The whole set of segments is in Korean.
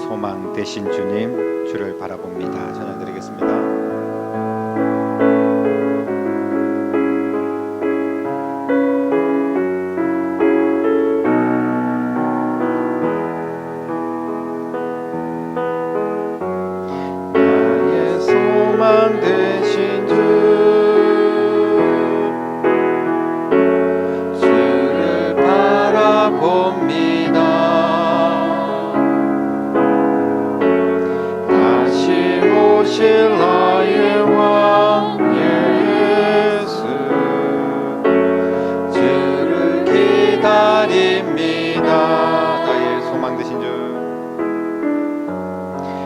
소망 되신 주님, 주를 바라봅니다. 찬양 드리겠습니다. 되신 주, 주를 바라봅니다. 다시 오실 나의 왕 예수, 주를 기다립니다. 나의 소망 되신 주,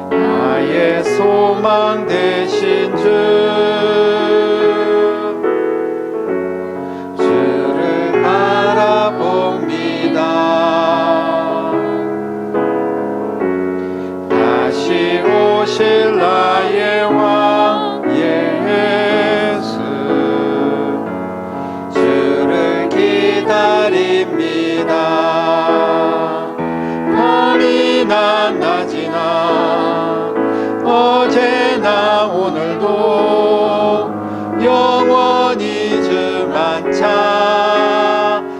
나의 소망 되신 주, 주를 바라봅니다. 다시 오실 나의 왕 예수, 주를 기다립니다. 밤이나 낮이나 어제나 오늘도 영원히 주만 찬양해.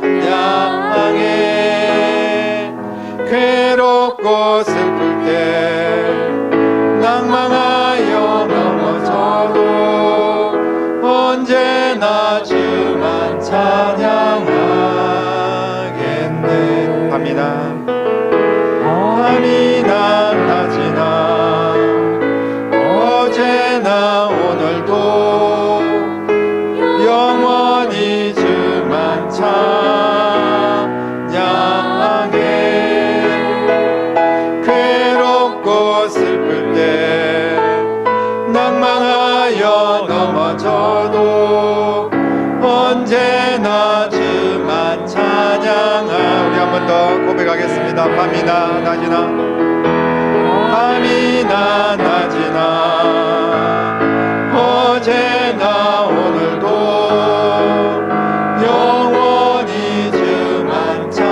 괴롭고 슬플 때 낭망하여 넘어져도 언제나 주만 찬양하겠네. 밤이나 낮이나 어제나 오늘도 영원히 주만 찬양해. 괴롭고 슬플 때 낭망하여 넘어져도 언제나 주만 찬양하. 우리 한 번 더 고백하겠습니다. 밤이나 낮이나 어제나 오늘도 영원히 주만 찬양해.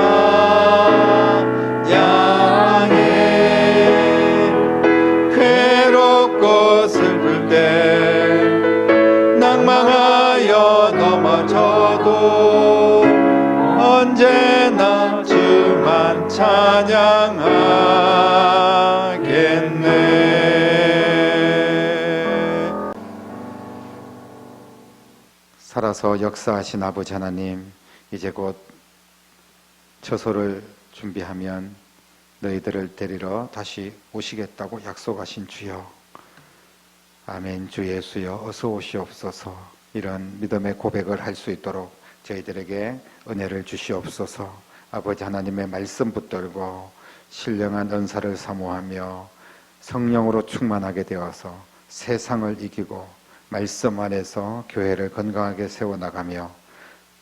괴롭고 슬플 때 낭망하여 넘어져도 언제나 주만 찬양하겠네. 살아서 역사하신 아버지 하나님, 이제 곧 처소를 준비하면 너희들을 데리러 다시 오시겠다고 약속하신 주여, 아멘. 주 예수여, 어서 오시옵소서. 이런 믿음의 고백을 할 수 있도록 저희들에게 은혜를 주시옵소서. 아버지 하나님의 말씀 붙들고 신령한 은사를 사모하며 성령으로 충만하게 되어서 세상을 이기고 말씀 안에서 교회를 건강하게 세워나가며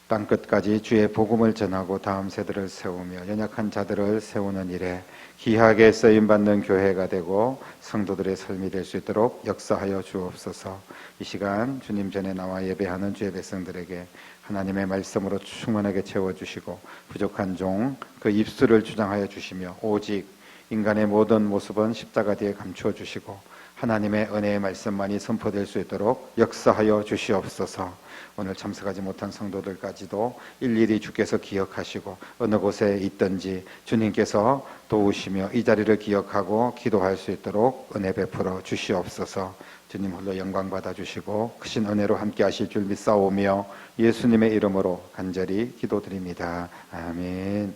땅끝까지 주의 복음을 전하고 다음 세대를 세우며 연약한 자들을 세우는 일에 귀하게 쓰임받는 교회가 되고 성도들의 삶이 될 수 있도록 역사하여 주옵소서. 이 시간 주님 전에 나와 예배하는 주의 백성들에게 하나님의 말씀으로 충만하게 채워주시고 부족한 종 그 입술을 주장하여 주시며 오직 인간의 모든 모습은 십자가 뒤에 감추어 주시고 하나님의 은혜의 말씀만이 선포될 수 있도록 역사하여 주시옵소서. 오늘 참석하지 못한 성도들까지도 일일이 주께서 기억하시고 어느 곳에 있든지 주님께서 도우시며 이 자리를 기억하고 기도할 수 있도록 은혜 베풀어 주시옵소서. 주님 홀로 영광 받아주시고 크신 은혜로 함께 하실 줄 믿사오며 예수님의 이름으로 간절히 기도드립니다. 아멘.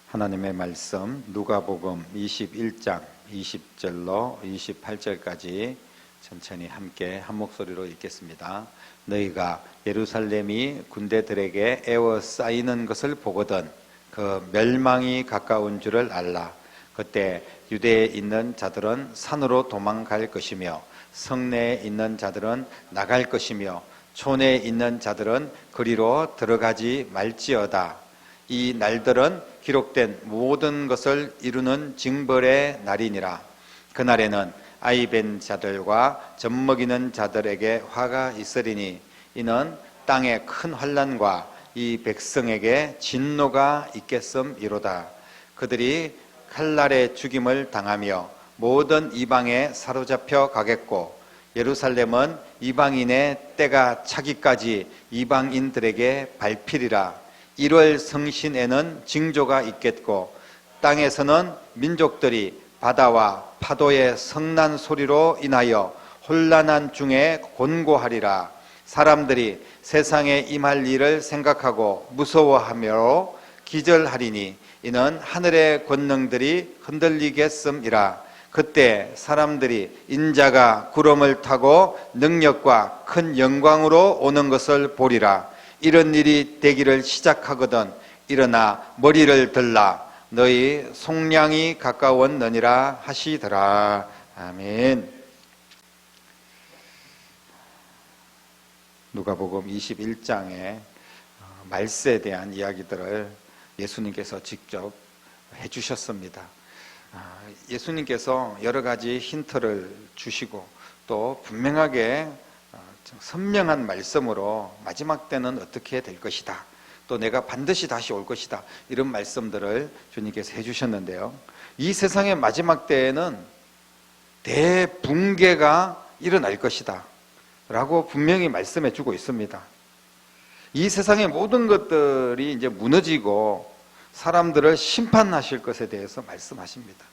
하나님의 말씀 누가복음 21장 20절로 28절까지 천천히 함께 한 목소리로 읽겠습니다. 너희가 예루살렘이 군대들에게 에워싸이는 것을 보거든 그 멸망이 가까운 줄을 알라. 그때 유대에 있는 자들은 산으로 도망갈 것이며 성내에 있는 자들은 나갈 것이며 촌에 있는 자들은 그리로 들어가지 말지어다. 이 날들은 기록된 모든 것을 이루는 징벌의 날이니라. 그날에는 아이 벤 자들과 젖먹이는 자들에게 화가 있으리니 이는 땅에 큰 환난과 이 백성에게 진노가 있겠음이로다. 그들이 칼날의 죽임을 당하며 모든 이방에 사로잡혀 가겠고 예루살렘은 이방인의 때가 차기까지 이방인들에게 밟히리라. 1월 성신에는 징조가 있겠고 땅에서는 민족들이 바다와 파도의 성난 소리로 인하여 혼란한 중에 곤고하리라. 사람들이 세상에 임할 일을 생각하고 무서워하며 기절하리니 이는 하늘의 권능들이 흔들리겠음이라. 그때 사람들이 인자가 구름을 타고 능력과 큰 영광으로 오는 것을 보리라. 이런 일이 되기를 시작하거든 일어나 머리를 들라. 너희 속량이 가까웠느니라 하시더라. 아멘. 누가복음 21장의 말세에 대한 이야기들을 예수님께서 직접 해주셨습니다. 예수님께서 여러 가지 힌트를 주시고 또 분명하게 선명한 말씀으로 마지막 때는 어떻게 될 것이다, 또 내가 반드시 다시 올 것이다, 이런 말씀들을 주님께서 해주셨는데요, 이 세상의 마지막 때에는 대붕괴가 일어날 것이다 라고 분명히 말씀해 주고 있습니다. 이 세상의 모든 것들이 이제 무너지고 사람들을 심판하실 것에 대해서 말씀하십니다.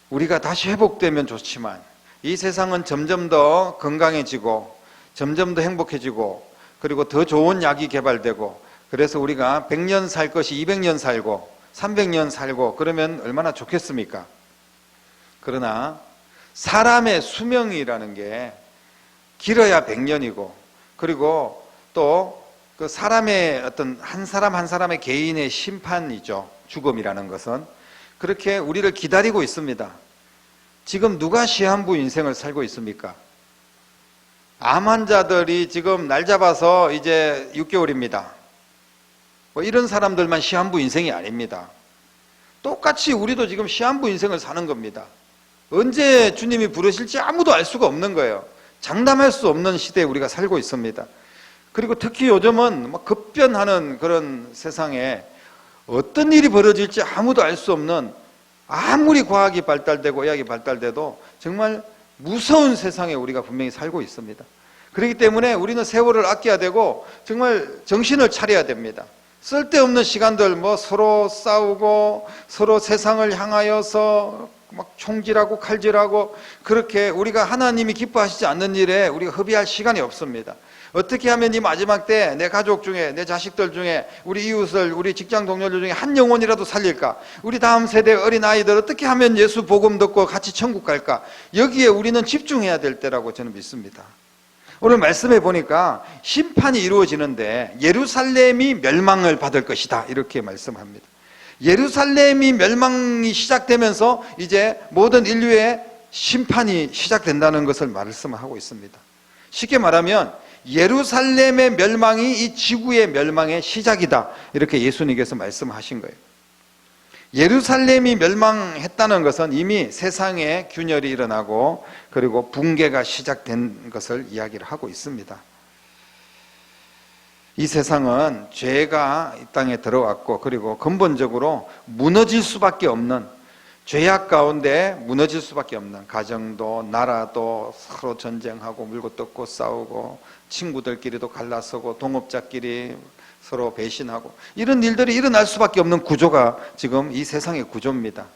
우리가 다시 회복되면 좋지만 이 세상은 점점 더 건강해지고 점점 더 행복해지고 그리고 더 좋은 약이 개발되고 그래서 우리가 100년 살 것이 200년 살고 300년 살고 그러면 얼마나 좋겠습니까? 그러나 사람의 수명이라는 게 길어야 100년이고 그리고 또 그 사람의 어떤 한 사람 한 사람의 개인의 심판이죠. 죽음이라는 것은 그렇게 우리를 기다리고 있습니다. 지금 누가 시한부 인생을 살고 있습니까? 암 환자들이 지금 날 잡아서 이제 6개월입니다. 뭐 이런 사람들만 시한부 인생이 아닙니다. 똑같이 우리도 지금 시한부 인생을 사는 겁니다. 언제 주님이 부르실지 아무도 알 수가 없는 거예요. 장담할 수 없는 시대에 우리가 살고 있습니다. 그리고 특히 요즘은 급변하는 그런 세상에 어떤 일이 벌어질지 아무도 알 수 없는, 아무리 과학이 발달되고 의학이 발달돼도 정말 무서운 세상에 우리가 분명히 살고 있습니다. 그렇기 때문에 우리는 세월을 아껴야 되고 정말 정신을 차려야 됩니다. 쓸데없는 시간들 서로 싸우고 서로 세상을 향하여서 막 총질하고 칼질하고 그렇게 우리가 하나님이 기뻐하시지 않는 일에 우리가 허비할 시간이 없습니다. 어떻게 하면 이 마지막 때 내 가족 중에, 내 자식들 중에, 우리 이웃을, 우리 직장 동료들 중에 한 영혼이라도 살릴까? 우리 다음 세대 어린아이들 어떻게 하면 예수 복음 듣고 같이 천국 갈까? 여기에 우리는 집중해야 될 때라고 저는 믿습니다. 오늘 말씀해 보니까 심판이 이루어지는데 예루살렘이 멸망을 받을 것이다 이렇게 말씀합니다. 예루살렘이 멸망이 시작되면서 이제 모든 인류의 심판이 시작된다는 것을 말씀하고 있습니다. 쉽게 말하면 예루살렘의 멸망이 이 지구의 멸망의 시작이다 이렇게 예수님께서 말씀하신 거예요. 예루살렘이 멸망했다는 것은 이미 세상에 균열이 일어나고 그리고 붕괴가 시작된 것을 이야기를 하고 있습니다. 이 세상은 죄가 이 땅에 들어왔고 그리고 근본적으로 무너질 수밖에 없는, 죄악 가운데 무너질 수밖에 없는, 가정도 나라도 서로 전쟁하고 물고 뜯고 싸우고 친구들끼리도 갈라서고 동업자끼리 서로 배신하고 이런 일들이 일어날 수밖에 없는 구조가 지금 이 세상의 구조입니다.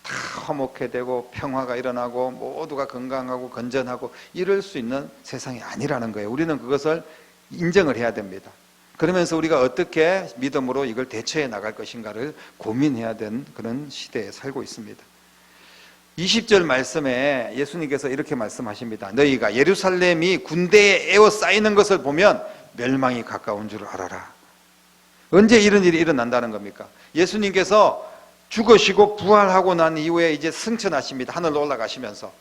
다 화목해 되고 평화가 일어나고 모두가 건강하고 건전하고 이럴 수 있는 세상이 아니라는 거예요. 우리는 그것을 인정을 해야 됩니다. 그러면서 우리가 어떻게 믿음으로 이걸 대처해 나갈 것인가를 고민해야 되는 그런 시대에 살고 있습니다. 20절 말씀에 예수님께서 이렇게 말씀하십니다. 너희가 예루살렘이 군대에 에워싸이는 것을 보면 멸망이 가까운 줄 알아라. 언제 이런 일이 일어난다는 겁니까? 예수님께서 죽으시고 부활하고 난 이후에 이제 승천하십니다. 하늘로 올라가시면서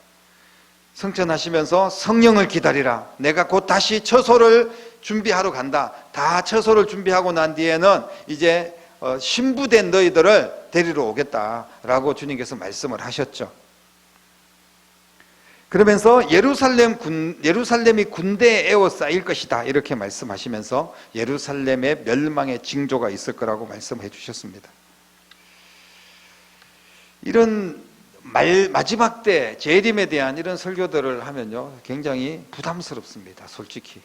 승천하시면서 성령을 기다리라. 내가 곧 다시 처소를 준비하러 간다. 다 처소를 준비하고 난 뒤에는 이제 신부된 너희들을 데리러 오겠다라고 주님께서 말씀을 하셨죠. 그러면서 예루살렘이 군대에 에워싸일 것이다 이렇게 말씀하시면서 예루살렘의 멸망의 징조가 있을 거라고 말씀해 주셨습니다. 이런 마지막 때 재림에 대한 이런 설교들을 하면요, 굉장히 부담스럽습니다. 솔직히.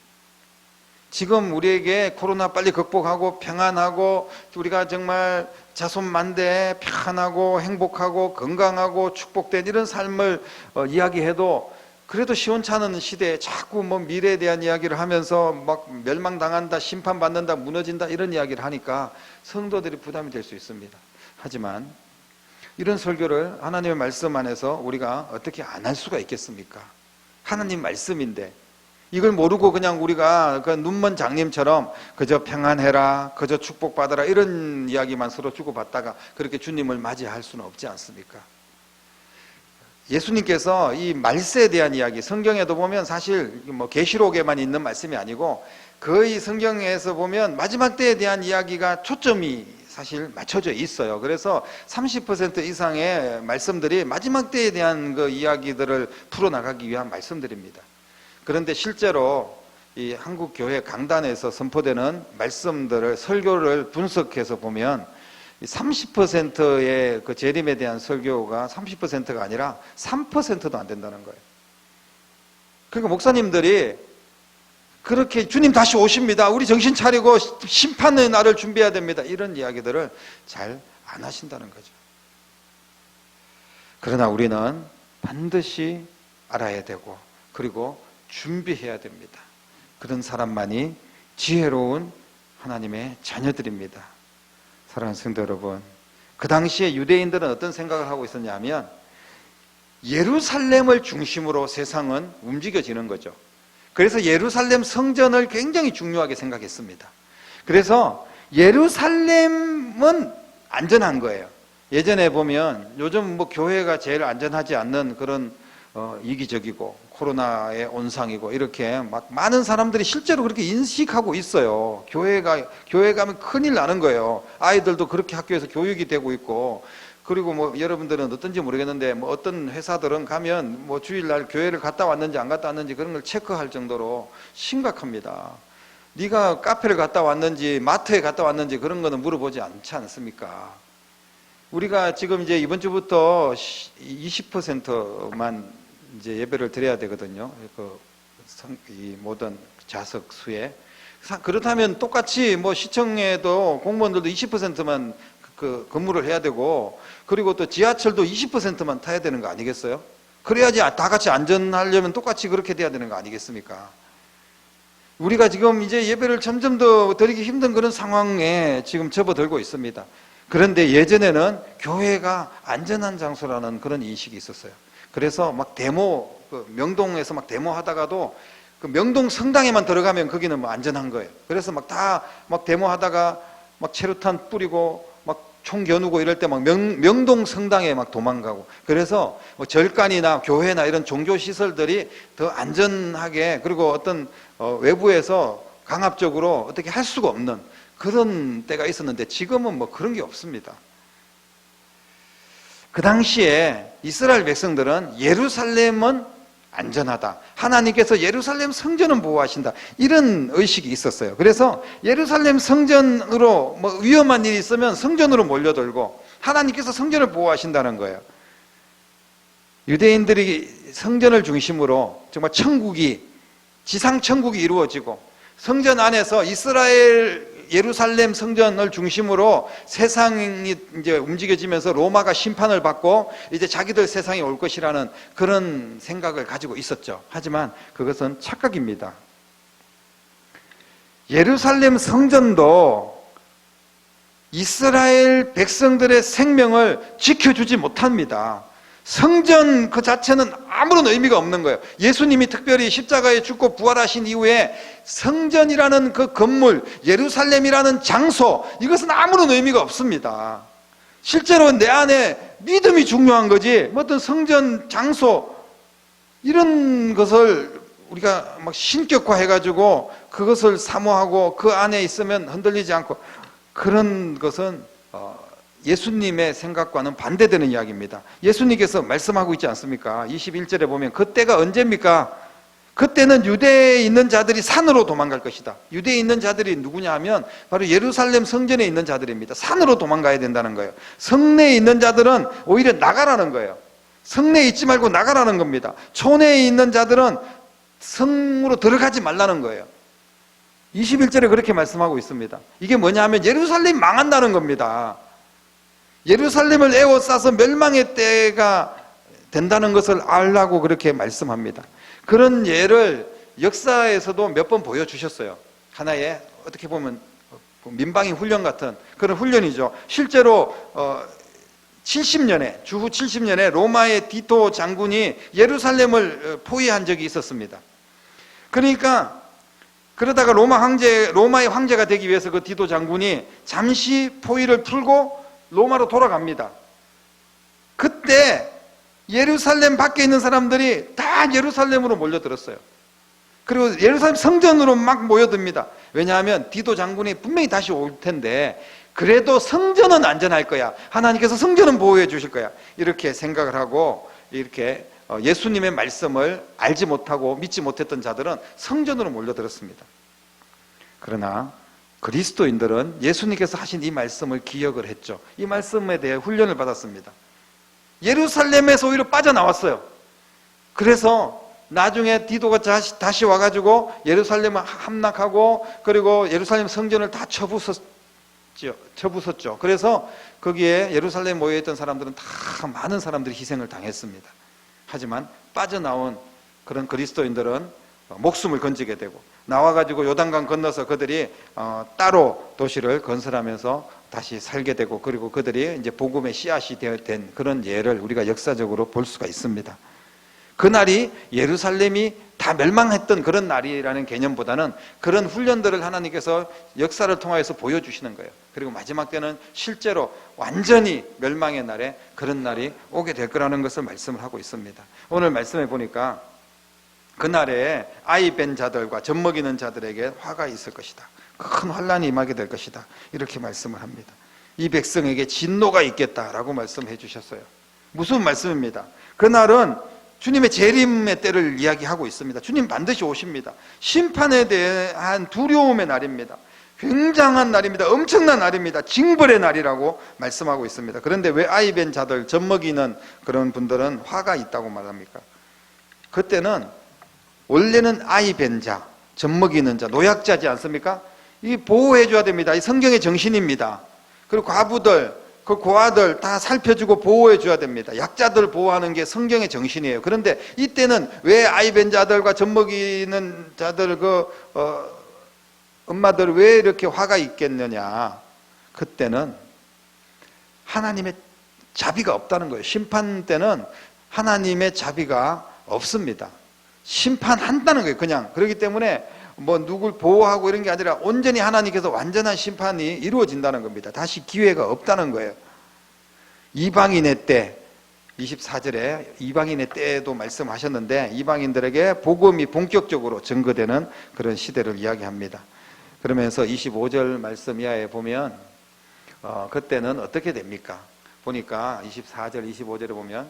지금 우리에게 코로나 빨리 극복하고 평안하고 우리가 정말 자손만대 평안하고 행복하고 건강하고 축복된 이런 삶을 이야기해도 그래도 시원찮은 시대에 자꾸 뭐 미래에 대한 이야기를 하면서 막 멸망당한다, 심판받는다, 무너진다 이런 이야기를 하니까 성도들이 부담이 될 수 있습니다. 하지만 이런 설교를 하나님의 말씀 안에서 우리가 어떻게 안 할 수가 있겠습니까? 하나님 말씀인데 이걸 모르고 그냥 우리가 그 눈먼 장님처럼 그저 평안해라, 그저 축복받아라 이런 이야기만 서로 주고받다가 그렇게 주님을 맞이할 수는 없지 않습니까? 예수님께서 이 말세에 대한 이야기, 성경에도 보면 사실 뭐 계시록에만 있는 말씀이 아니고 거의 성경에서 보면 마지막 때에 대한 이야기가 초점이 사실 맞춰져 있어요. 그래서 30% 이상의 말씀들이 마지막 때에 대한 그 이야기들을 풀어나가기 위한 말씀들입니다. 그런데 실제로 이 한국 교회 강단에서 선포되는 말씀들을 설교를 분석해서 보면 30%의 그 재림에 대한 설교가 30%가 아니라 3%도 안 된다는 거예요. 그러니까 목사님들이 그렇게 주님 다시 오십니다. 우리 정신 차리고 심판의 날을 준비해야 됩니다. 이런 이야기들을 잘 안 하신다는 거죠. 그러나 우리는 반드시 알아야 되고 그리고 준비해야 됩니다. 그런 사람만이 지혜로운 하나님의 자녀들입니다. 사랑하는 성도 여러분, 그 당시에 유대인들은 어떤 생각을 하고 있었냐면 예루살렘을 중심으로 세상은 움직여지는 거죠. 그래서 예루살렘 성전을 굉장히 중요하게 생각했습니다. 그래서 예루살렘은 안전한 거예요. 예전에 보면 요즘 뭐 교회가 제일 안전하지 않는 그런 이기적이고 코로나의 온상이고 이렇게 막 많은 사람들이 실제로 그렇게 인식하고 있어요. 교회 가면 큰일 나는 거예요. 아이들도 그렇게 학교에서 교육이 되고 있고, 그리고 뭐 여러분들은 어떤지 모르겠는데 뭐 어떤 회사들은 가면 뭐 주일날 교회를 갔다 왔는지 안 갔다 왔는지 그런 걸 체크할 정도로 심각합니다. 네가 카페를 갔다 왔는지 마트에 갔다 왔는지 그런 거는 물어보지 않지 않습니까? 우리가 지금 이제 이번 주부터 20%만 이제 예배를 드려야 되거든요. 이 모든 좌석 수에. 그렇다면 똑같이 뭐 시청에도 공무원들도 20%만 그 근무를 해야 되고, 그리고 또 지하철도 20%만 타야 되는 거 아니겠어요? 그래야지 다 같이 안전하려면 똑같이 그렇게 돼야 되는 거 아니겠습니까? 우리가 지금 이제 예배를 점점 더 드리기 힘든 그런 상황에 지금 접어들고 있습니다. 그런데 예전에는 교회가 안전한 장소라는 그런 인식이 있었어요. 그래서 막 명동에서 막 데모하다가도 그 명동 성당에만 들어가면 거기는 뭐 안전한 거예요. 그래서 막 데모하다가 막 체류탄 뿌리고 막 총 겨누고 이럴 때 막 명동 성당에 막 도망가고, 그래서 뭐 절간이나 교회나 이런 종교 시설들이 더 안전하게, 그리고 어떤 외부에서 강압적으로 어떻게 할 수가 없는 그런 때가 있었는데 지금은 뭐 그런 게 없습니다. 그 당시에 이스라엘 백성들은 예루살렘은 안전하다, 하나님께서 예루살렘 성전은 보호하신다, 이런 의식이 있었어요. 그래서 예루살렘 성전으로 뭐 위험한 일이 있으면 성전으로 몰려들고 하나님께서 성전을 보호하신다는 거예요. 유대인들이 성전을 중심으로 정말 지상 천국이 이루어지고, 성전 안에서 예루살렘 성전을 중심으로 세상이 이제 움직여지면서 로마가 심판을 받고 이제 자기들 세상이 올 것이라는 그런 생각을 가지고 있었죠. 하지만 그것은 착각입니다. 예루살렘 성전도 이스라엘 백성들의 생명을 지켜주지 못합니다. 성전 그 자체는 아무런 의미가 없는 거예요. 예수님이 특별히 십자가에 죽고 부활하신 이후에 성전이라는 그 건물, 예루살렘이라는 장소, 이것은 아무런 의미가 없습니다. 실제로 내 안에 믿음이 중요한 거지, 어떤 성전, 장소 이런 것을 우리가 막 신격화해가지고 그것을 사모하고 그 안에 있으면 흔들리지 않고, 그런 것은 예수님의 생각과는 반대되는 이야기입니다. 예수님께서 말씀하고 있지 않습니까? 21절에 보면 그때가 언제입니까? 그때는 유대에 있는 자들이 산으로 도망갈 것이다. 유대에 있는 자들이 누구냐 하면 바로 예루살렘 성전에 있는 자들입니다. 산으로 도망가야 된다는 거예요. 성내에 있는 자들은 오히려 나가라는 거예요. 성내에 있지 말고 나가라는 겁니다. 촌에 있는 자들은 성으로 들어가지 말라는 거예요. 21절에 그렇게 말씀하고 있습니다. 이게 뭐냐 하면 예루살렘이 망한다는 겁니다. 예루살렘을 에워싸서 멸망의 때가 된다는 것을 알라고 그렇게 말씀합니다. 그런 예를 역사에서도 몇 번 보여주셨어요. 하나의 어떻게 보면 민방위 훈련 같은 그런 훈련이죠. 실제로 70년에 주후 70년에 로마의 디토 장군이 예루살렘을 포위한 적이 있었습니다. 그러니까 그러다가 로마의 황제가 되기 위해서 그 디도 장군이 잠시 포위를 풀고 로마로 돌아갑니다. 그때 예루살렘 밖에 있는 사람들이 다 예루살렘으로 몰려들었어요. 그리고 예루살렘 성전으로 막 모여듭니다. 왜냐하면 디도 장군이 분명히 다시 올 텐데 그래도 성전은 안전할 거야. 하나님께서 성전은 보호해 주실 거야. 이렇게 생각을 하고 이렇게 예수님의 말씀을 알지 못하고 믿지 못했던 자들은 성전으로 몰려들었습니다. 그러나 그리스도인들은 예수님께서 하신 이 말씀을 기억을 했죠. 이 말씀에 대해 훈련을 받았습니다. 예루살렘에서 오히려 빠져나왔어요. 그래서 나중에 디도가 다시 와가지고 예루살렘을 함락하고 그리고 예루살렘 성전을 다 쳐부쉈죠. 그래서 거기에 예루살렘에 모여있던 사람들은 다 많은 사람들이 희생을 당했습니다. 하지만 빠져나온 그런 그리스도인들은 목숨을 건지게 되고 나와가지고 요단강 건너서 그들이 따로 도시를 건설하면서 다시 살게 되고 그리고 그들이 이제 복음의 씨앗이 된 그런 예를 우리가 역사적으로 볼 수가 있습니다. 그날이 예루살렘이 다 멸망했던 그런 날이라는 개념보다는 그런 훈련들을 하나님께서 역사를 통해서 보여주시는 거예요. 그리고 마지막 때는 실제로 완전히 멸망의 날에 그런 날이 오게 될 거라는 것을 말씀을 하고 있습니다. 오늘 말씀해 보니까 그날에 아이 벤 자들과 젖먹이는 자들에게 화가 있을 것이다. 큰 환란이 임하게 될 것이다. 이렇게 말씀을 합니다. 이 백성에게 진노가 있겠다라고 말씀해 주셨어요. 무슨 말씀입니다. 그날은 주님의 재림의 때를 이야기하고 있습니다. 주님 반드시 오십니다. 심판에 대한 두려움의 날입니다. 굉장한 날입니다. 엄청난 날입니다. 징벌의 날이라고 말씀하고 있습니다. 그런데 왜 아이 벤 자들, 젖먹이는 그런 분들은 화가 있다고 말합니까? 그때는 원래는 아이 벤 자, 젖먹이는 자, 노약자지 않습니까? 이 보호해 줘야 됩니다. 이 성경의 정신입니다. 그리고 과부들, 그 고아들 다 살펴주고 보호해 줘야 됩니다. 약자들 보호하는 게 성경의 정신이에요. 그런데 이때는 왜 아이벤 자들과 젖먹이는 자들 엄마들 왜 이렇게 화가 있겠느냐? 그때는 하나님의 자비가 없다는 거예요. 심판 때는 하나님의 자비가 없습니다. 심판한다는 거예요. 그냥. 그렇기 때문에 뭐 누굴 보호하고 이런 게 아니라 온전히 하나님께서 완전한 심판이 이루어진다는 겁니다. 다시 기회가 없다는 거예요. 이방인의 때 24절에 이방인의 때도 말씀하셨는데 이방인들에게 복음이 본격적으로 증거되는 그런 시대를 이야기합니다. 그러면서 25절 말씀 이하에 보면 그때는 어떻게 됩니까? 보니까 24절 25절에 보면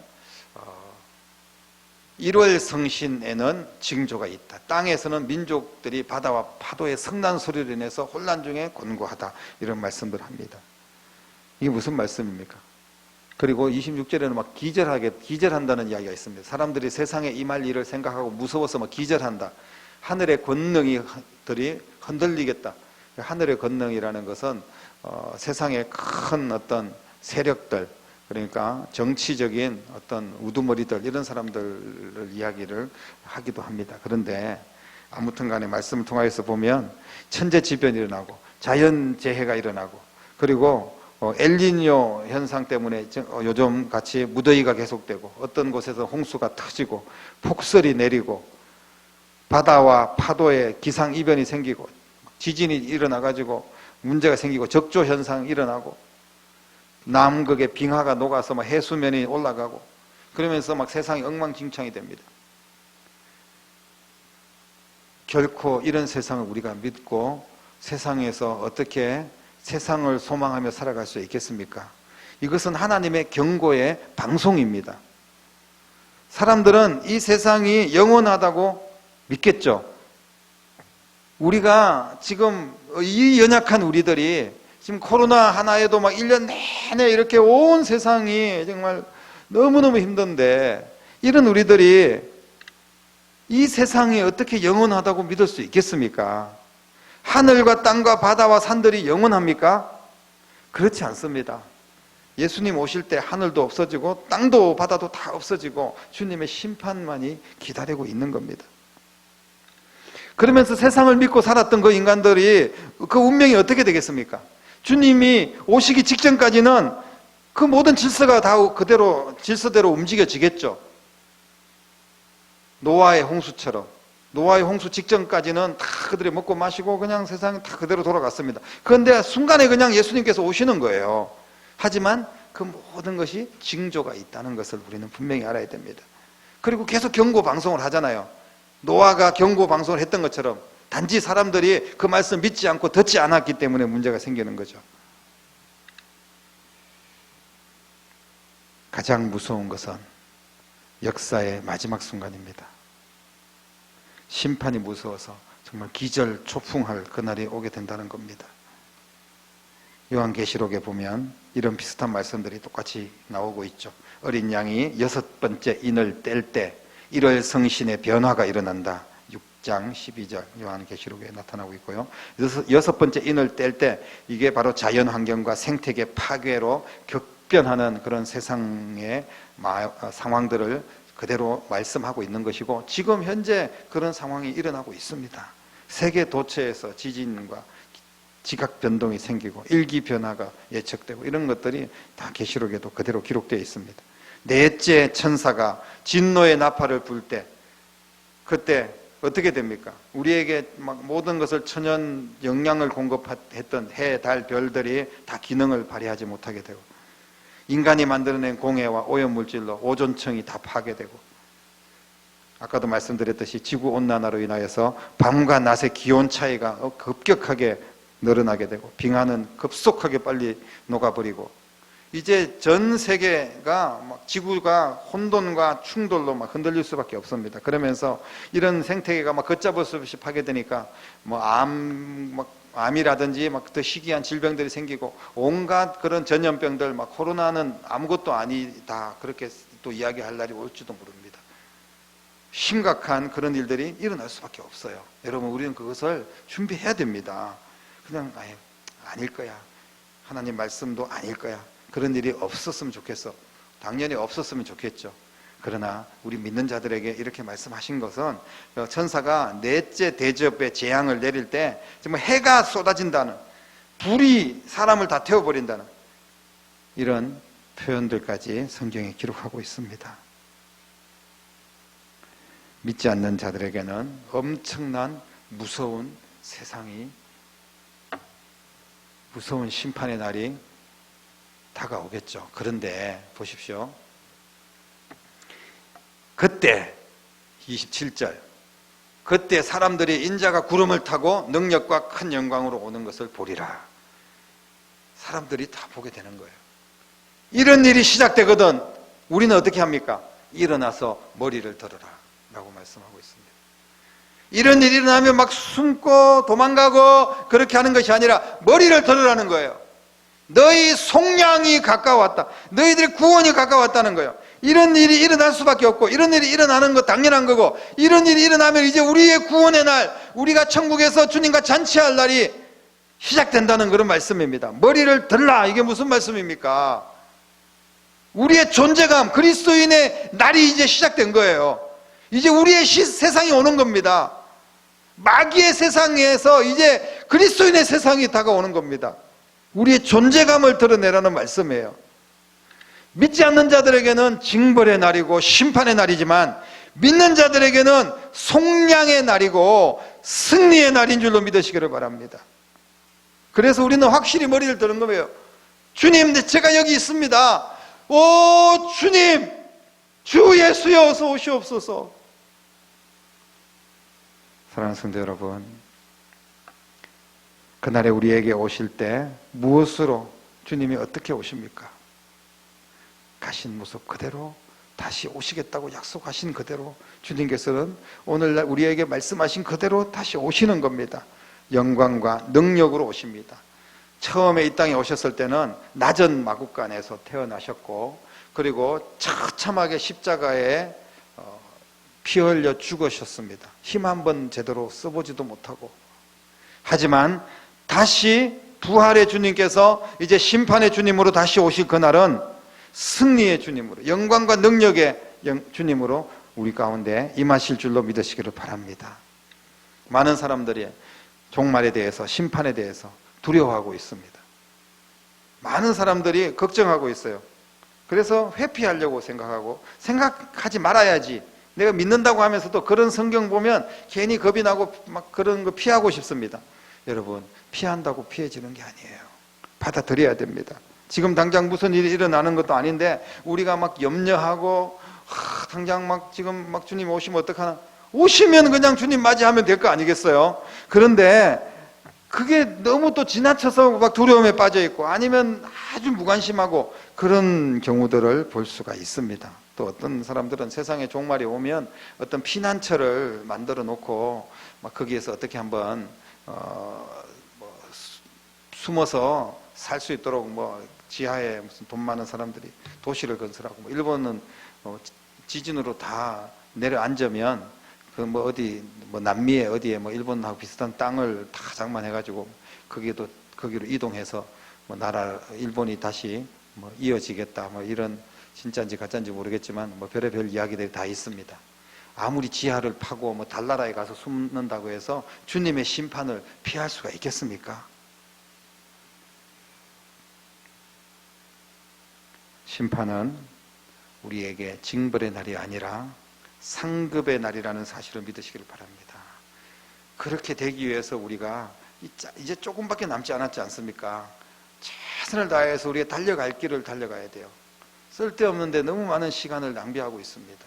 1월 성신에는 징조가 있다. 땅에서는 민족들이 바다와 파도의 성난 소리를 인해서 혼란 중에 곤고하다. 이런 말씀들 합니다. 이게 무슨 말씀입니까? 그리고 26절에는 막 기절한다는 이야기가 있습니다. 사람들이 세상에 임할 일을 생각하고 무서워서 막 기절한다. 하늘의 권능들이 흔들리겠다. 하늘의 권능이라는 것은 세상의 큰 어떤 세력들, 그러니까 정치적인 어떤 우두머리들 이런 사람들을 이야기를 하기도 합니다. 그런데 아무튼 간에 말씀을 통해서 보면 천재지변이 일어나고 자연재해가 일어나고 그리고 엘니뇨 현상 때문에 요즘 같이 무더위가 계속되고 어떤 곳에서 홍수가 터지고 폭설이 내리고 바다와 파도에 기상이변이 생기고 지진이 일어나가지고 문제가 생기고 적조현상이 일어나고 남극의 빙하가 녹아서 막 해수면이 올라가고 그러면서 막 세상이 엉망진창이 됩니다. 결코 이런 세상을 우리가 믿고 세상에서 어떻게 세상을 소망하며 살아갈 수 있겠습니까? 이것은 하나님의 경고의 방송입니다. 사람들은 이 세상이 영원하다고 믿겠죠? 우리가 지금 이 연약한 우리들이 지금 코로나 하나에도 막 1년 내내 이렇게 온 세상이 정말 너무너무 힘든데, 이런 우리들이 이 세상이 어떻게 영원하다고 믿을 수 있겠습니까? 하늘과 땅과 바다와 산들이 영원합니까? 그렇지 않습니다. 예수님 오실 때 하늘도 없어지고 땅도 바다도 다 없어지고 주님의 심판만이 기다리고 있는 겁니다. 그러면서 세상을 믿고 살았던 그 인간들이 그 운명이 어떻게 되겠습니까? 주님이 오시기 직전까지는 그 모든 질서가 다 그대로 질서대로 움직여지겠죠. 노아의 홍수처럼. 노아의 홍수 직전까지는 다 그들이 먹고 마시고 그냥 세상이 다 그대로 돌아갔습니다. 그런데 순간에 그냥 예수님께서 오시는 거예요. 하지만 그 모든 것이 징조가 있다는 것을 우리는 분명히 알아야 됩니다. 그리고 계속 경고 방송을 하잖아요. 노아가 경고 방송을 했던 것처럼 단지 사람들이 그 말씀을 믿지 않고 듣지 않았기 때문에 문제가 생기는 거죠. 가장 무서운 것은 역사의 마지막 순간입니다. 심판이 무서워서 정말 기절초풍할 그날이 오게 된다는 겁니다. 요한계시록에 보면 이런 비슷한 말씀들이 똑같이 나오고 있죠. 어린 양이 6번째 인을 뗄 때 1월 성신의 변화가 일어난다. 6장 12절 요한계시록에 나타나고 있고요. 6번째 인을 뗄 때 이게 바로 자연환경과 생태계 파괴로 격변하는 그런 세상의 상황들을 그대로 말씀하고 있는 것이고, 지금 현재 그런 상황이 일어나고 있습니다. 세계 도처에서 지진과 지각 변동이 생기고 일기 변화가 예측되고 이런 것들이 다 계시록에도 그대로 기록되어 있습니다. 넷째 천사가 진노의 나팔을 불 때, 그때 어떻게 됩니까? 우리에게 막 모든 것을 천연 영양을 공급했던 해, 달, 별들이 다 기능을 발휘하지 못하게 되고, 인간이 만들어낸 공해와 오염물질로 오존층이 다 파괴되고, 아까도 말씀드렸듯이 지구온난화로 인하여서 밤과 낮의 기온 차이가 급격하게 늘어나게 되고, 빙하는 급속하게 빨리 녹아버리고, 이제 전 세계가 막 지구가 혼돈과 충돌로 막 흔들릴 수밖에 없습니다. 그러면서 이런 생태계가 막 걷잡을 수 없이 파괴되니까 암이라든지 막 더 희귀한 질병들이 생기고 온갖 그런 전염병들, 막 코로나는 아무것도 아니다 그렇게 또 이야기할 날이 올지도 모릅니다. 심각한 그런 일들이 일어날 수밖에 없어요. 여러분, 우리는 그것을 준비해야 됩니다. 그냥 아닐 거야, 하나님 말씀도 아닐 거야, 그런 일이 없었으면 좋겠어. 당연히 없었으면 좋겠죠. 그러나 우리 믿는 자들에게 이렇게 말씀하신 것은 천사가 넷째 대접의 재앙을 내릴 때 정말 해가 쏟아진다는, 불이 사람을 다 태워버린다는 이런 표현들까지 성경에 기록하고 있습니다. 믿지 않는 자들에게는 엄청난 무서운 세상이, 무서운 심판의 날이 다가오겠죠. 그런데 보십시오. 그때 27절, 그때 사람들이 인자가 구름을 타고 능력과 큰 영광으로 오는 것을 보리라. 사람들이 다 보게 되는 거예요. 이런 일이 시작되거든 우리는 어떻게 합니까? 일어나서 머리를 들어라 라고 말씀하고 있습니다. 이런 일이 일어나면 막 숨고 도망가고 그렇게 하는 것이 아니라 머리를 들으라는 거예요. 너희 속량이 가까웠다. 너희들의 구원이 가까웠다는 거예요. 이런 일이 일어날 수밖에 없고, 이런 일이 일어나는 거 당연한 거고, 이런 일이 일어나면 이제 우리의 구원의 날, 우리가 천국에서 주님과 잔치할 날이 시작된다는 그런 말씀입니다. 머리를 들라, 이게 무슨 말씀입니까? 우리의 존재감, 그리스도인의 날이 이제 시작된 거예요. 이제 우리의 세상이 오는 겁니다. 마귀의 세상에서 이제 그리스도인의 세상이 다가오는 겁니다. 우리의 존재감을 드러내라는 말씀이에요. 믿지 않는 자들에게는 징벌의 날이고 심판의 날이지만, 믿는 자들에게는 속량의 날이고 승리의 날인 줄로 믿으시기를 바랍니다. 그래서 우리는 확실히 머리를 드는 거예요. 주님, 제가 여기 있습니다. 오 주님, 주 예수여 어서 오시옵소서. 사랑하는 성도 여러분, 그날에 우리에게 오실 때 무엇으로 주님이 어떻게 오십니까? 가신 모습 그대로 다시 오시겠다고 약속하신 그대로 주님께서는 오늘날 우리에게 말씀하신 그대로 다시 오시는 겁니다. 영광과 능력으로 오십니다. 처음에 이 땅에 오셨을 때는 낮은 마국간에서 태어나셨고, 그리고 처참하게 십자가에 피 흘려 죽으셨습니다. 힘 한 번 제대로 써보지도 못하고. 하지만 다시 부활의 주님께서 이제 심판의 주님으로 다시 오실 그날은 승리의 주님으로, 영광과 능력의 주님으로 우리 가운데 임하실 줄로 믿으시기를 바랍니다. 많은 사람들이 종말에 대해서, 심판에 대해서 두려워하고 있습니다. 많은 사람들이 걱정하고 있어요. 그래서 회피하려고 생각하지 말아야지, 내가 믿는다고 하면서도 그런 성경 보면 괜히 겁이 나고 막 그런 거 피하고 싶습니다. 여러분, 피한다고 피해지는 게 아니에요. 받아들여야 됩니다. 지금 당장 무슨 일이 일어나는 것도 아닌데 우리가 막 염려하고 당장 막 지금 막 주님 오시면 어떡하나, 오시면 그냥 주님 맞이하면 될 거 아니겠어요? 그런데 그게 너무 또 지나쳐서 막 두려움에 빠져 있고, 아니면 아주 무관심하고 그런 경우들을 볼 수가 있습니다. 또 어떤 사람들은 세상에 종말이 오면 어떤 피난처를 만들어 놓고 막 거기에서 어떻게 한번 숨어서 살 수 있도록 지하에 무슨 돈 많은 사람들이 도시를 건설하고, 일본은 지진으로 다 내려앉으면 어디 남미에 어디에 일본하고 비슷한 땅을 다 장만해가지고 거기로 이동해서 나라 일본이 다시 이어지겠다, 이런 진짜인지 가짜인지 모르겠지만 별의별 이야기들이 다 있습니다. 아무리 지하를 파고 달나라에 가서 숨는다고 해서 주님의 심판을 피할 수가 있겠습니까? 심판은 우리에게 징벌의 날이 아니라 상급의 날이라는 사실을 믿으시길 바랍니다. 그렇게 되기 위해서 우리가 이제 조금밖에 남지 않았지 않습니까? 최선을 다해서 우리가 달려갈 길을 달려가야 돼요. 쓸데없는데 너무 많은 시간을 낭비하고 있습니다.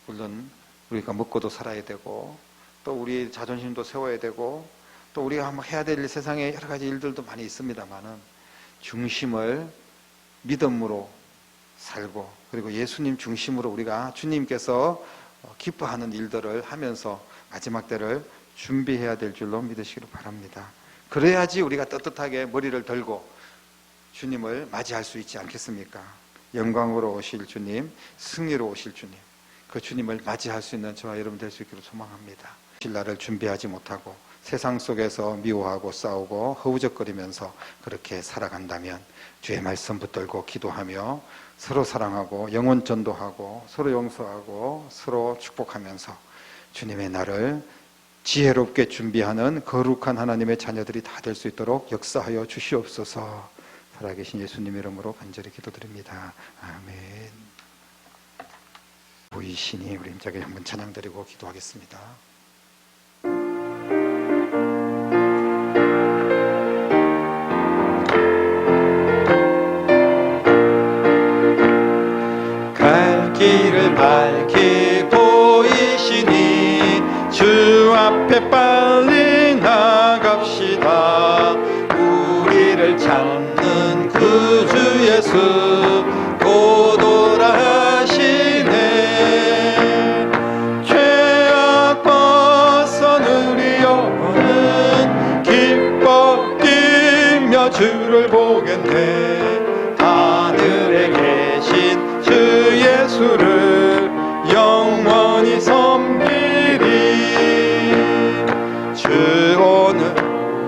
물론 우리가 먹고도 살아야 되고, 또 우리 자존심도 세워야 되고, 또 우리가 해야 될 세상에 여러 가지 일들도 많이 있습니다만은 중심을 믿음으로 살고, 그리고 예수님 중심으로 우리가 주님께서 기뻐하는 일들을 하면서 마지막 때를 준비해야 될 줄로 믿으시기를 바랍니다. 그래야지 우리가 떳떳하게 머리를 들고 주님을 맞이할 수 있지 않겠습니까? 영광으로 오실 주님, 승리로 오실 주님, 그 주님을 맞이할 수 있는 저와 여러분 될 수 있기를 소망합니다. 신라를 준비하지 못하고 세상 속에서 미워하고 싸우고 허우적거리면서 그렇게 살아간다면 주의 말씀 붙들고 기도하며 서로 사랑하고 영혼 전도하고 서로 용서하고 서로 축복하면서 주님의 날을 지혜롭게 준비하는 거룩한 하나님의 자녀들이 다 될 수 있도록 역사하여 주시옵소서. 살아계신 예수님 이름으로 간절히 기도드립니다. 아멘. 보이시니 우리 힘차게 한번 찬양 드리고 기도하겠습니다. 갈 길을 밝히 보이시니 주 앞에 빨리 나갑시다. 우리를 찾는 구주 예수 곧 오라 하시네. 죄악 벗어 누리 영혼은 기뻐 뛰며 주를 보겠네. 하늘에 계신 주 예수를 영원히 섬기리. 주 오늘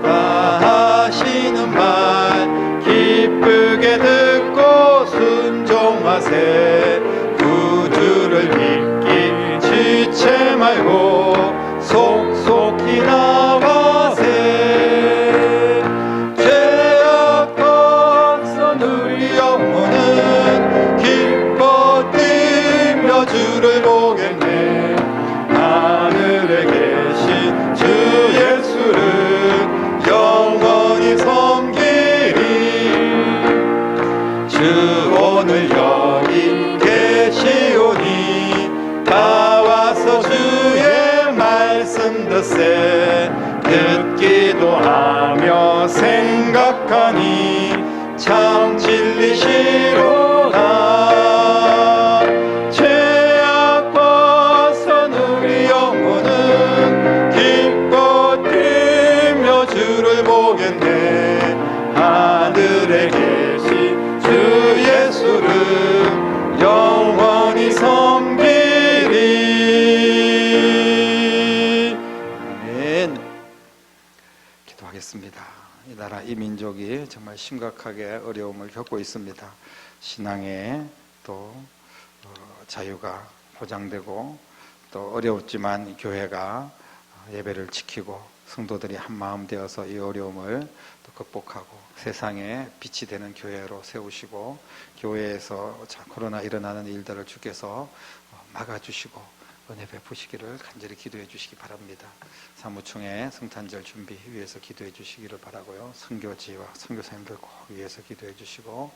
하시는 말 기쁘게 듣고 순종하세. 구주를 믿기 지체 말고 속속히 나가세. 죄악 벗어 누리 영혼은 기뻐 뛰며 주를 보겠네. 하늘에 계신 주 예수를 영원히 섬기리. 주 오늘 여기 계시오니 다 와서 주의 말씀 듣세. 듣기도 하며 생각하니 참 진리시로다. 있습니다. 이 나라 이 민족이 정말 심각하게 어려움을 겪고 있습니다. 신앙에 또 자유가 보장되고 또 어렵지만 교회가 예배를 지키고 성도들이 한 마음 되어서 이 어려움을 또 극복하고 세상에 빛이 되는 교회로 세우시고 교회에서 코로나 일어나는 일들을 주께서 막아주시고 은혜 베푸시기를 간절히 기도해 주시기 바랍니다. 사무총회 성탄절 준비 위해서 기도해 주시기를 바라고요. 선교지와 선교사님들 꼭 위해서 기도해 주시고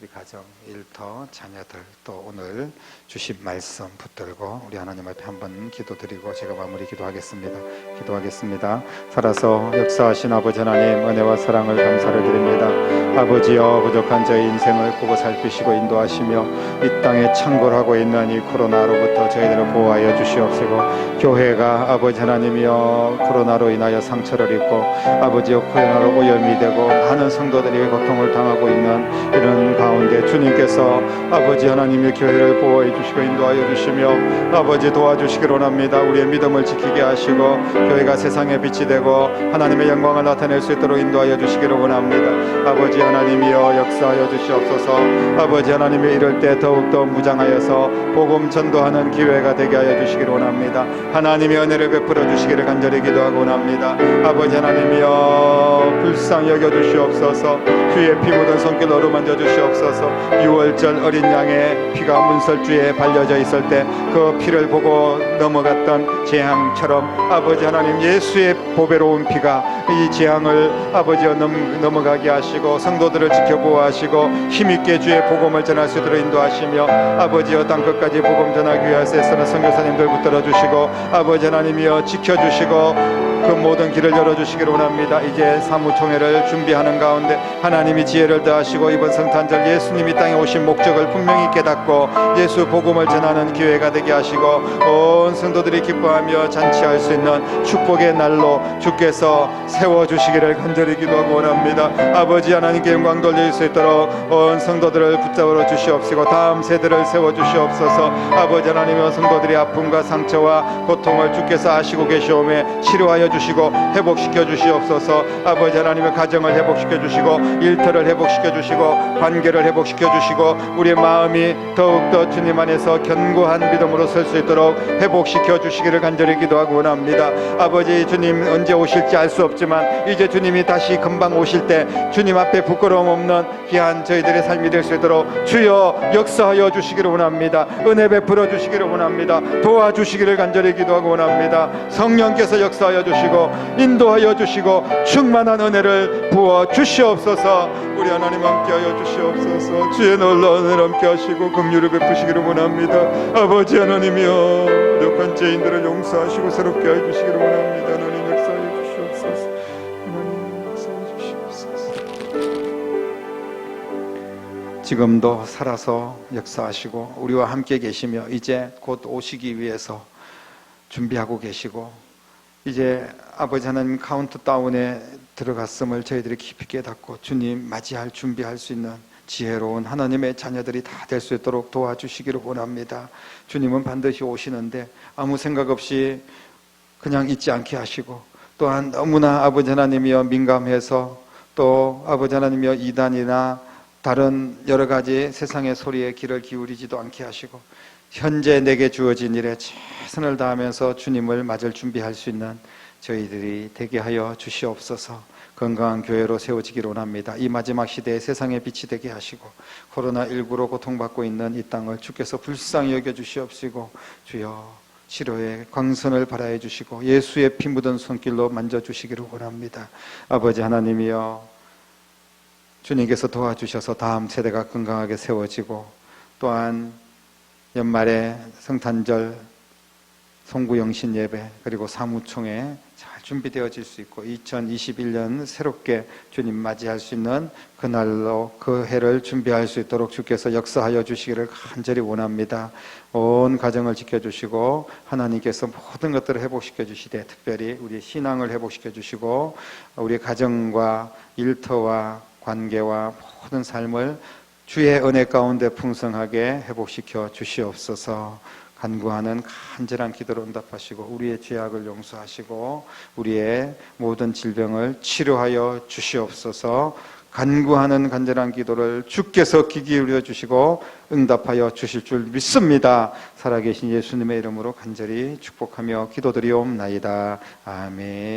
우리 가정, 일터, 자녀들 또 오늘 주신 말씀 붙들고 우리 하나님 앞에 한번 기도드리고 제가 마무리 기도하겠습니다. 살아서 역사하신 아버지 하나님 은혜와 사랑을 감사를 드립니다. 아버지여 부족한 저희 인생을 보고 살피시고 인도하시며 이 땅에 창궐하고 있는 이 코로나로부터 저희들을 보호하여 주시옵시고 교회가 아버지 하나님이여 코로나로 인하여 상처를 입고 아버지여 코로나로 오염이 되고 많은 성도들이 고통을 당하고 있는 이런 가운데 주님께서 아버지 하나님의 교회를 보호해 주시고 인도하여 주시며 아버지 도와주시기를 원합니다. 우리의 믿음을 지키게 하시고 교회가 세상의 빛이 되고 하나님의 영광을 나타낼 수 있도록 인도하여 주시기를 원합니다. 아버지 하나님이여 역사하여 주시옵소서. 아버지 하나님이 이럴 때 더욱더 무장하여서 복음 전도하는 기회가 되게 하여 주시기를 원합니다. 하나님의 은혜를 베풀어 주시기를 간절히 기도하고 원합니다. 아버지 하나님이여 불쌍히 여겨 주시옵소서. 주의 피 묻은 손길 어루만져 주시옵소서. 6월절 어린 양의 피가 문설주에 발려져 있을 때 그 피를 보고 넘어갔던 재앙처럼 아버지 하나님 예수의 보배로운 피가 이 재앙을 아버지여 넘어가게 하시고 성도들을 지켜보호하시고 힘있게 주의 복음을 전할 수 있도록 인도하시며 아버지여 땅끝까지 복음 전하기 위해서 애쓰는 선교사님들 붙들어 주시고 아버지 하나님이여 지켜주시고 그 모든 길을 열어주시기를 원합니다. 이제 사무총회를 준비하는 가운데 하나님이 지혜를 더하시고 이번 성탄절 예수님이 땅에 오신 목적을 분명히 깨닫고 예수 복음을 전하는 기회가 되게 하시고 온 성도들이 기뻐하며 잔치할 수 있는 축복의 날로 주께서 세워주시기를 간절히 기도하고 원합니다. 아버지 하나님께 영광 돌릴 수 있도록 온 성도들을 붙잡아 주시옵시고 다음 세대를 세워주시옵소서. 아버지 하나님의 성도들이 아픔과 상처와 고통을 주께서 아시고 계시오매 치료하여 주시고 회복시켜 주시옵소서. 아버지 하나님의 가정을 회복시켜 주시고 일터를 회복시켜 주시고 관계를 회복시켜 주시고 우리의 마음이 더욱더 주님 안에서 견고한 믿음으로 설 수 있도록 회복시켜 주시기를 간절히 기도하고 원합니다. 아버지 주님 언제 오실지 알 수 없지만 이제 주님이 다시 금방 오실 때 주님 앞에 부끄러움 없는 귀한 저희들의 삶이 될 수 있도록 주여 역사하여 주시기를 원합니다. 은혜 베풀어 주시기를 원합니다. 도와주시기를 간절히 기도하고 원합니다. 성령께서 역사하여 주시고 인도하여 주시고 충만한 은혜를 부어 주시옵소서. 우리 하나님 함께하여 주시옵소서. 주의 놀라운 은혜를 함께하시고 긍휼을 베푸시기를 원합니다. 아버지 하나님이여 부족한 죄인들을 용서하시고 새롭게 하여 주시기를 원합니다. 하나님 역사하여 주시옵소서. 하나님 역사하여 주시옵소서. 지금도 살아서 역사하시고 우리와 함께 계시며 이제 곧 오시기 위해서 준비하고 계시고 이제 아버지 하나님 카운트다운에 들어갔음을 저희들이 깊이 깨닫고 주님 맞이할 준비할 수 있는 지혜로운 하나님의 자녀들이 다 될 수 있도록 도와주시기를 원합니다. 주님은 반드시 오시는데 아무 생각 없이 그냥 잊지 않게 하시고 또한 너무나 아버지 하나님이여 민감해서 또 아버지 하나님이여 이단이나 다른 여러 가지 세상의 소리에 귀를 기울이지도 않게 하시고 현재 내게 주어진 일에 최선을 다하면서 주님을 맞을 준비할 수 있는 저희들이 되게 하여 주시옵소서. 건강한 교회로 세워지기를 원합니다. 이 마지막 시대에 세상의 빛이 되게 하시고 코로나19로 고통받고 있는 이 땅을 주께서 불쌍히 여겨주시옵시고 주여 치료의 광선을 발하여 주시고 예수의 피 묻은 손길로 만져주시기를 원합니다. 아버지 하나님이여 주님께서 도와주셔서 다음 세대가 건강하게 세워지고 또한 연말에 성탄절 송구영신 예배 그리고 사무총회 잘 준비되어질 수 있고 2021년 새롭게 주님 맞이할 수 있는 그날로 그 해를 준비할 수 있도록 주께서 역사하여 주시기를 간절히 원합니다. 온 가정을 지켜주시고 하나님께서 모든 것들을 회복시켜 주시되 특별히 우리의 신앙을 회복시켜 주시고 우리의 가정과 일터와 관계와 모든 삶을 주의 은혜 가운데 풍성하게 회복시켜 주시옵소서. 간구하는 간절한 기도를 응답하시고 우리의 죄악을 용서하시고 우리의 모든 질병을 치료하여 주시옵소서. 간구하는 간절한 기도를 주께서 귀 기울여 주시고 응답하여 주실 줄 믿습니다. 살아계신 예수님의 이름으로 간절히 축복하며 기도드리옵나이다. 아멘.